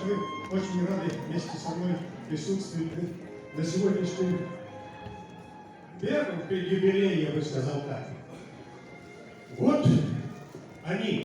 вы очень рады вместе со мной присутствовать на сегодняшнем первом юбилее, я бы сказал так. Вот они.